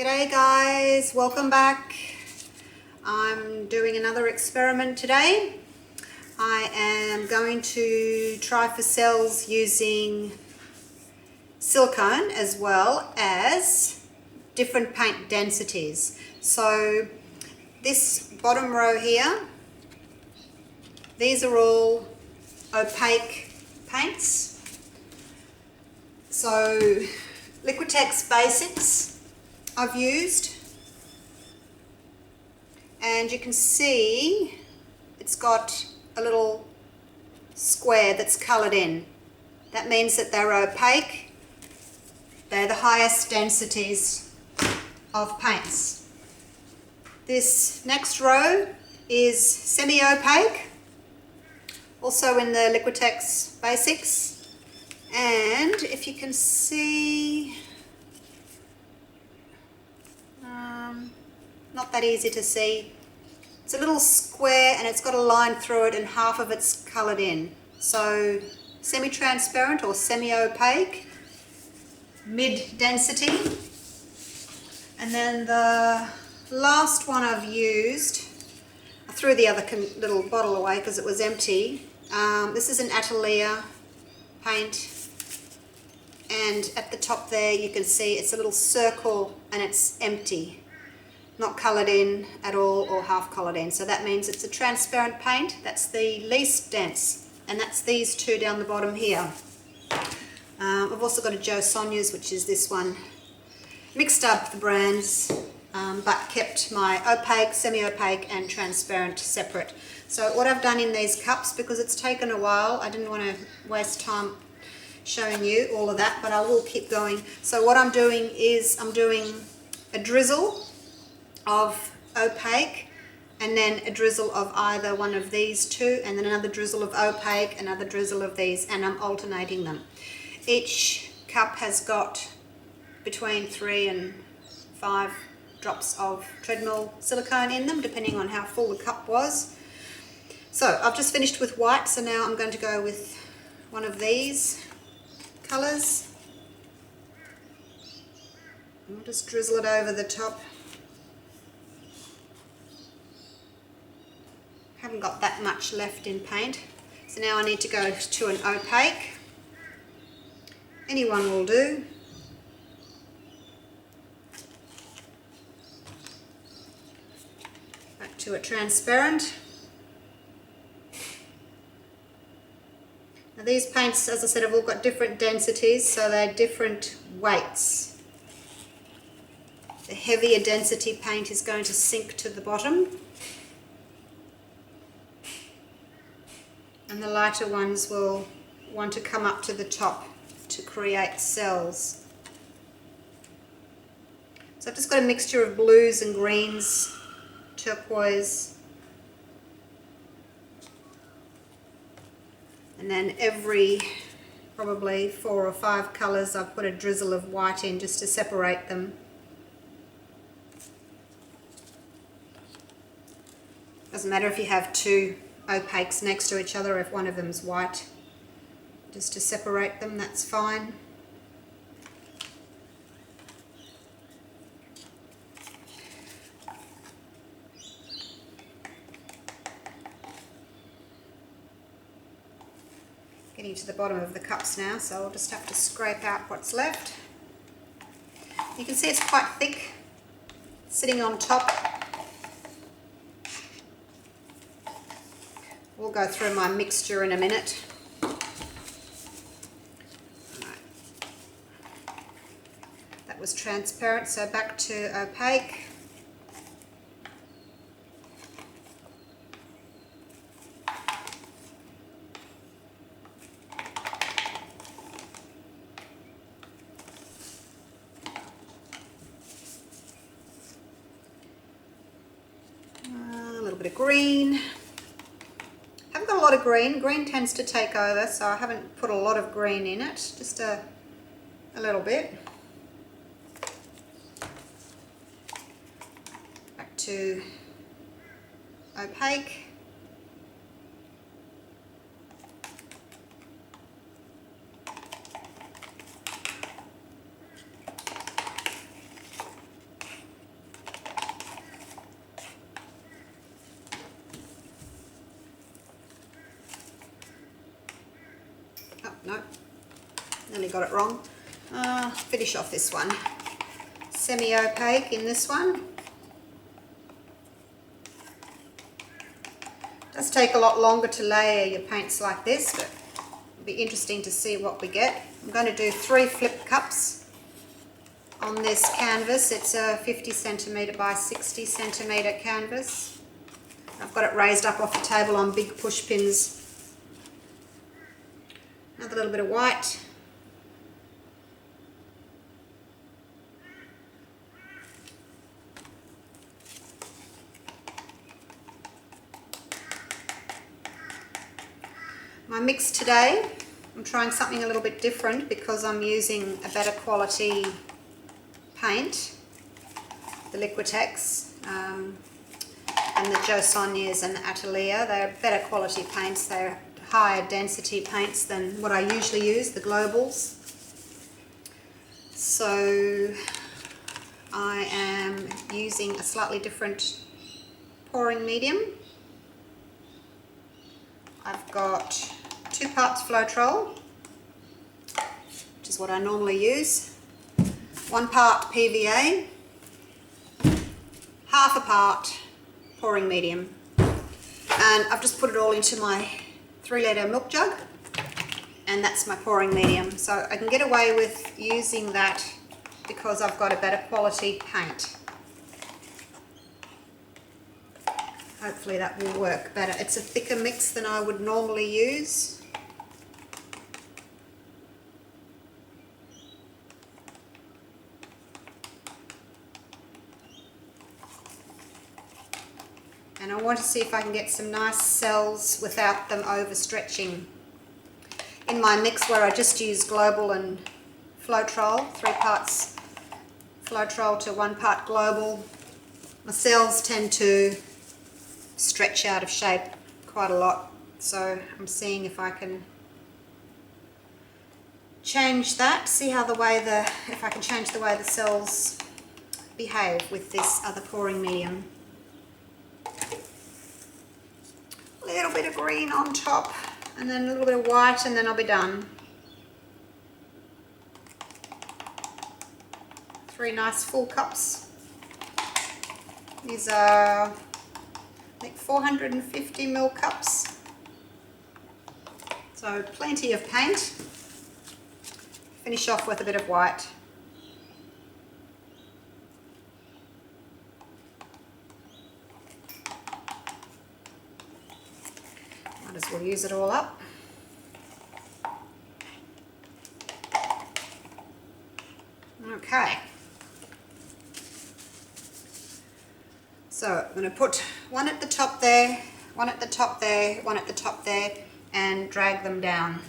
G'day guys, welcome back. I'm doing another experiment today. I am going to try for cells using silicone as well as different paint densities. So this bottom row here, these are all opaque paints. So Liquitex Basics I've used, and you can see it's got a little square that's coloured in. That means that they're opaque. They're the highest densities of paints. This next row is semi-opaque, also in the Liquitex Basics, and if you can see, not that easy to see. It's a little square and it's got a line through it and half of it's coloured in. So semi-transparent or semi-opaque, mid-density. And then the last one I've used, I threw the other little bottle away because it was empty. This is an Atelier paint, and at the top there you can see it's a little circle and it's empty. Not coloured in at all or half coloured in. So that means it's a transparent paint. That's the least dense, and that's these two down the bottom here. I've also got a Joe Sonia's, which is this one. Mixed up the brands, but kept my opaque, semi-opaque and transparent separate. So what I've done in these cups, because it's taken a while, I didn't want to waste time showing you all of that, but I will keep going. So what I'm doing is I'm doing a drizzle of opaque, and then a drizzle of either one of these two, and then another drizzle of opaque, another drizzle of these, and I'm alternating them. Each cup has got between 3 and 5 drops of treadmill silicone in them, depending on how full the cup was. So I've just finished with white, so now I'm going to go with one of these colours. I'll just drizzle it over the top. Haven't got that much left in paint, so now I need to go to an opaque. Anyone will do. Back to a transparent. Now these paints, as I said, have all got different densities, so they're different weights. The heavier density paint is going to sink to the bottom, and the lighter ones will want to come up to the top to create cells. So I've just got a mixture of blues and greens, turquoise, and then every probably 4 or 5 colours I've put a drizzle of white in just to separate them. Doesn't matter if you have 2 opaques next to each other, if one of them's white, just to separate them, that's fine. Getting to the bottom of the cups now, so I'll just have to scrape out what's left. You can see it's quite thick, sitting on top. We'll go through my mixture in a minute. That was transparent, so back to opaque. A little bit of green. Haven't got a lot of green. Green tends to take over, so I haven't put a lot of green in it, just a little bit. Back to opaque. Nope, nearly got it wrong. Finish off this one. Semi-opaque in this one. Does take a lot longer to layer your paints like this, but it'll be interesting to see what we get. I'm going to do 3 flip cups on this canvas. It's a 50 centimetre by 60 centimetre canvas. I've got it raised up off the table on big push pins. Another little bit of white. My mix today, I'm trying something a little bit different because I'm using a better quality paint, the Liquitex and the Josonias and the Atelier. They're better quality paints, they're higher density paints than what I usually use, the globals. So I am using a slightly different pouring medium. I've got 2 parts floetrol, which is what I normally use, 1 part PVA, half a part pouring medium, and I've just put it all into my 3-litre milk jug, and that's my pouring medium. So I can get away with using that because I've got a better quality paint. Hopefully that will work better. It's a thicker mix than I would normally use. And I want to see if I can get some nice cells without them overstretching. In my mix where I just use global and floetrol, 3 parts floetrol to 1 part global, my cells tend to stretch out of shape quite a lot. So I'm seeing if I can change that, see how if I can change the way the cells behave with this other pouring medium. A little bit of green on top and then a little bit of white, and then I'll be done. 3 nice full cups. These are, I think, 450 ml cups. So plenty of paint. Finish off with a bit of white. Might as well use it all up. Okay. So I'm going to put 1 at the top there, 1 at the top there, 1 at the top there, and drag them down.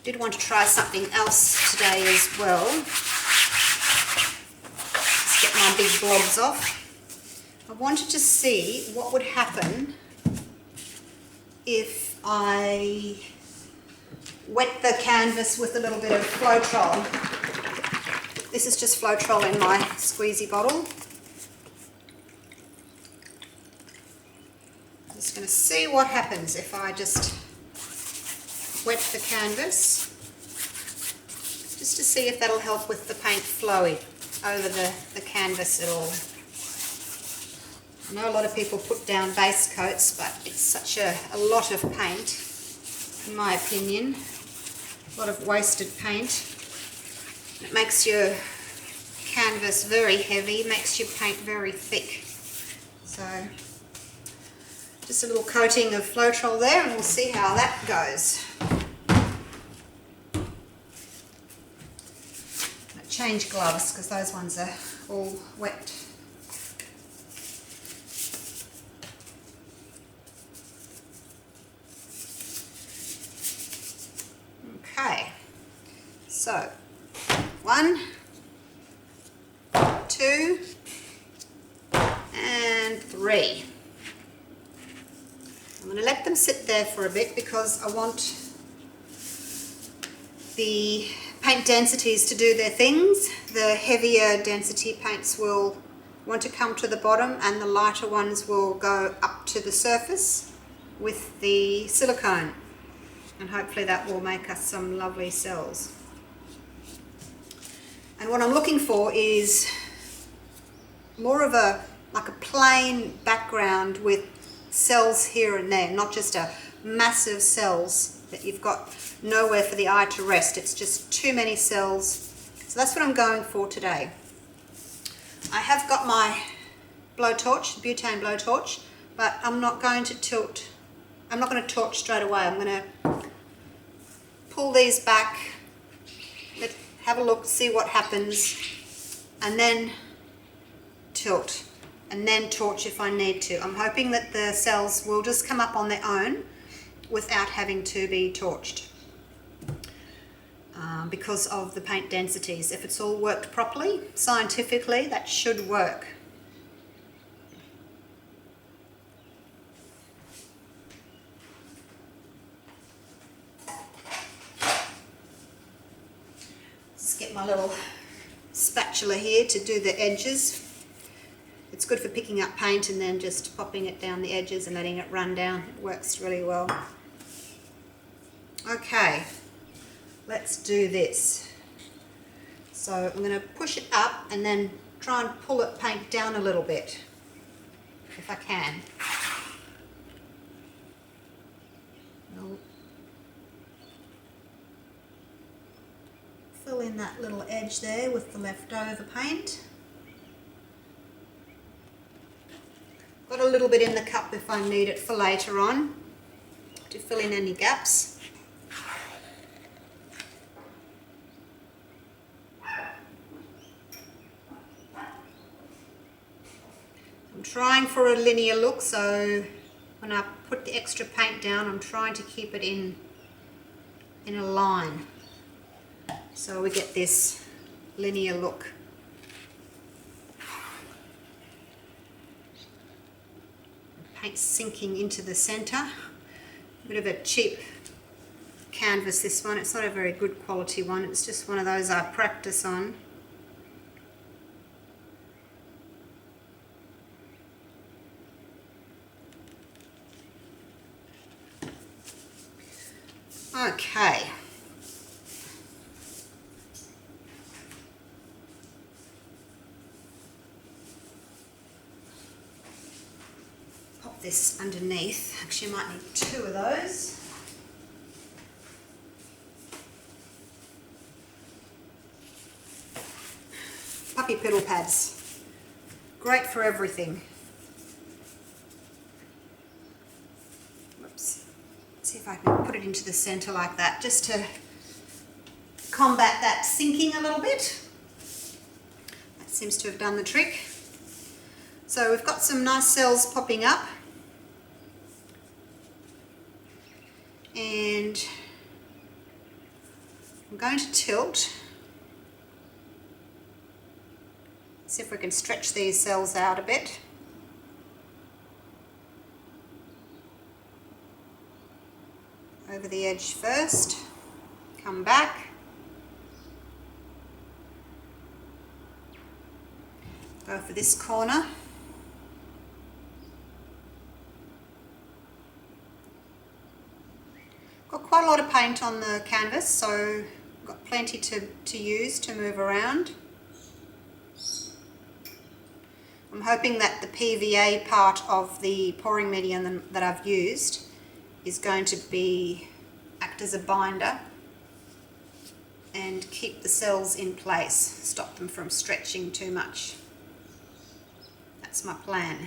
Did want to try something else today as well. Let's get my big blobs off. I wanted to see what would happen if I wet the canvas with a little bit of floetrol. This is just floetrol in my squeezy bottle. I'm just going to see what happens if I just wet the canvas, just to see if that'll help with the paint flowing over the canvas at all. I know a lot of people put down base coats, but it's such a lot of paint, in my opinion. A lot of wasted paint. It makes your canvas very heavy, makes your paint very thick. So just a little coating of floetrol there, and we'll see how that goes. I'll change gloves because those ones are all wet. Okay, so 1, 2, and 3. I'm going to let them sit there for a bit because I want the paint densities to do their things. The heavier density paints will want to come to the bottom, and the lighter ones will go up to the surface with the silicone, and hopefully that will make us some lovely cells. And what I'm looking for is more of like a plain background with cells here and there, not just a massive cells that you've got nowhere for the eye to rest. It's just too many cells. So that's what I'm going for today. I have got my blowtorch, butane blowtorch, but I'm not going to tilt. I'm not going to torch straight away. I'm going to pull these back, have a look, see what happens, and then tilt, and then torch if I need to. I'm hoping that the cells will just come up on their own without having to be torched. Because of the paint densities. If it's all worked properly, scientifically, that should work. Just get my little spatula here to do the edges. It's good for picking up paint and then just popping it down the edges and letting it run down. It works really well. Okay. Let's do this. So I'm going to push it up and then try and pull it paint down a little bit, if I can. I'll fill in that little edge there with the leftover paint. Got a little bit in the cup if I need it for later on to fill in any gaps. I'm trying for a linear look, so when I put the extra paint down, I'm trying to keep it in a line, so we get this linear look. Paint sinking into the center. A bit of a cheap canvas, this one. It's not a very good quality one. It's just one of those I practice on. Okay. Pop this underneath. Actually, I might need 2 of those. Puppy pedal pads. Great for everything. Whoops. See if I can put it into the center like that, just to combat that sinking a little bit. That seems to have done the trick. So we've got some nice cells popping up, and I'm going to tilt. See if we can stretch these cells out a bit. Over the edge first, come back, go for this corner, got quite a lot of paint on the canvas, so got plenty to use to move around. I'm hoping that the PVA part of the pouring medium that I've used is going to act as a binder and keep the cells in place, stop them from stretching too much. That's my plan.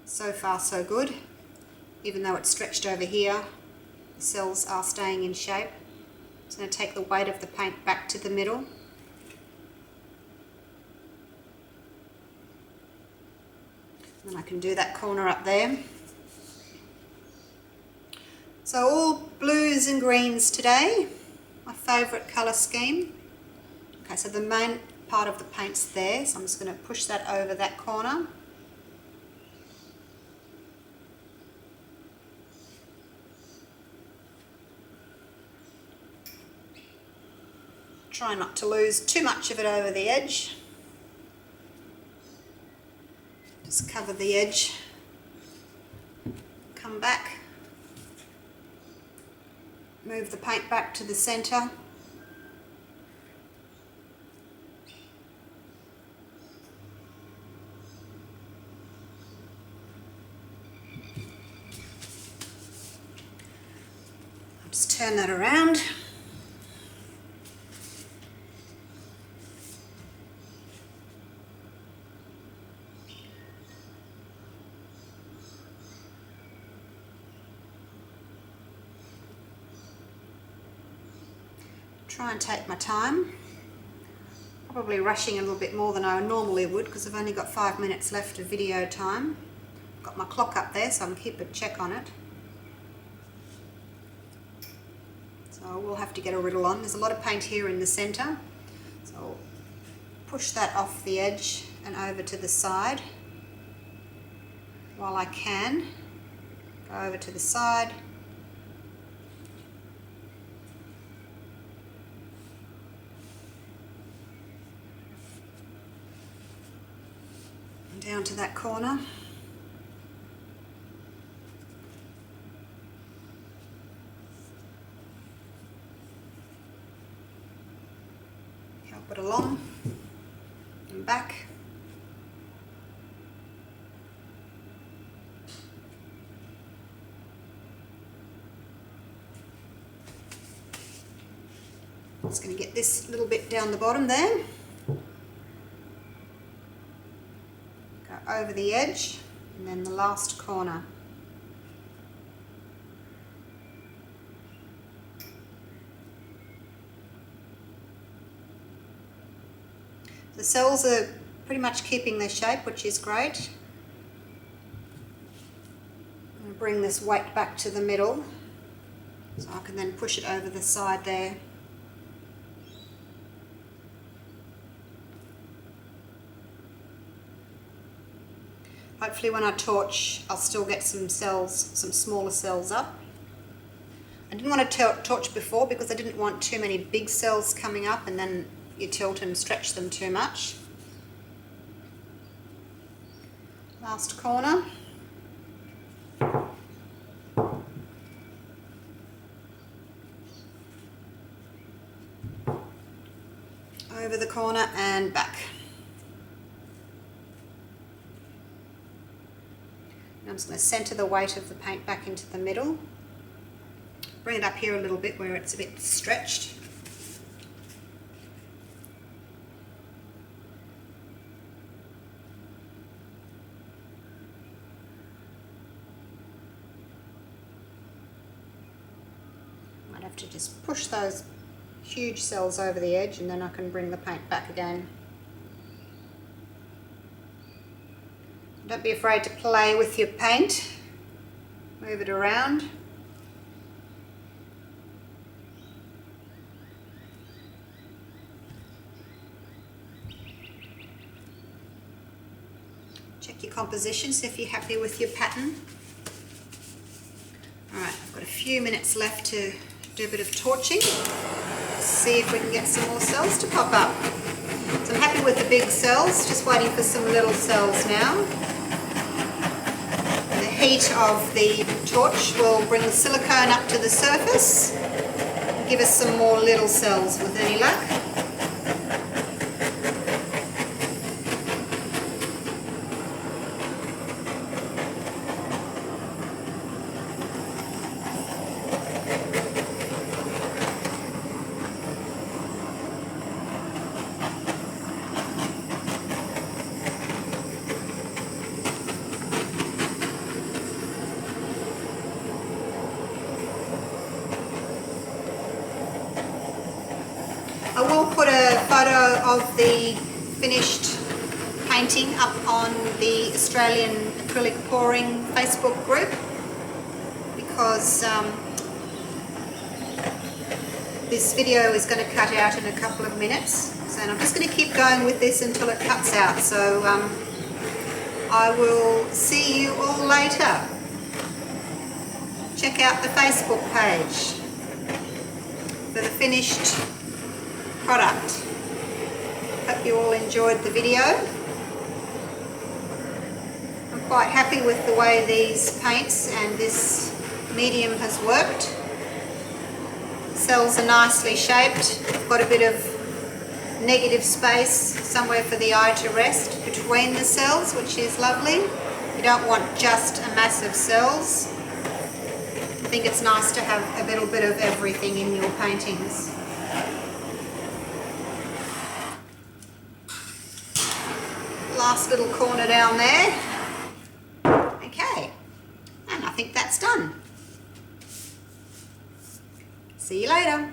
So far so good. Even though it's stretched over here, the cells are staying in shape. I'm just going to take the weight of the paint back to the middle. And I can do that corner up there. So all blues and greens today, my favourite colour scheme. Okay, so the main part of the paint's there, so I'm just going to push that over that corner. Try not to lose too much of it over the edge. Just cover the edge, come back, move the paint back to the centre. Just turn that around. Try and take my time, probably rushing a little bit more than I normally would because I've only got 5 minutes left of video time. Got my clock up there so I can keep a check on it. So we'll have to get a riddle on. There's a lot of paint here in the centre, so I'll push that off the edge and over to the side while I can. Go over to the side. Down to that corner. Help it along and back. Just going to get this little bit down the bottom there. Over the edge and then the last corner. The cells are pretty much keeping their shape, which is great. I'm going to bring this weight back to the middle so I can then push it over the side there. Hopefully when I torch, I'll still get some cells, some smaller cells up. I didn't want to torch before because I didn't want too many big cells coming up and then you tilt and stretch them too much. Last corner. Over the corner and back. I'm just going to centre the weight of the paint back into the middle. Bring it up here a little bit where it's a bit stretched. Might have to just push those huge cells over the edge and then I can bring the paint back again. Don't be afraid to play with your paint. Move it around. Check your composition, see if you're happy with your pattern. Alright, I've got a few minutes left to do a bit of torching. See if we can get some more cells to pop up. So I'm happy with the big cells, just waiting for some little cells now. The heat of the torch will bring the silicone up to the surface and give us some more little cells with any luck. I will put a photo of the finished painting up on the Australian Acrylic Pouring Facebook group because this video is going to cut out in a couple of minutes. So I'm just going to keep going with this until it cuts out. So I will see you all later. Check out the Facebook page for the finished product. Hope you all enjoyed the video. I'm quite happy with the way these paints and this medium has worked. Cells are nicely shaped. I've got a bit of negative space somewhere for the eye to rest between the cells, which is lovely. You don't want just a mass of cells. I think it's nice to have a little bit of everything in your paintings. Last little corner down there. Okay, and I think that's done. See you later.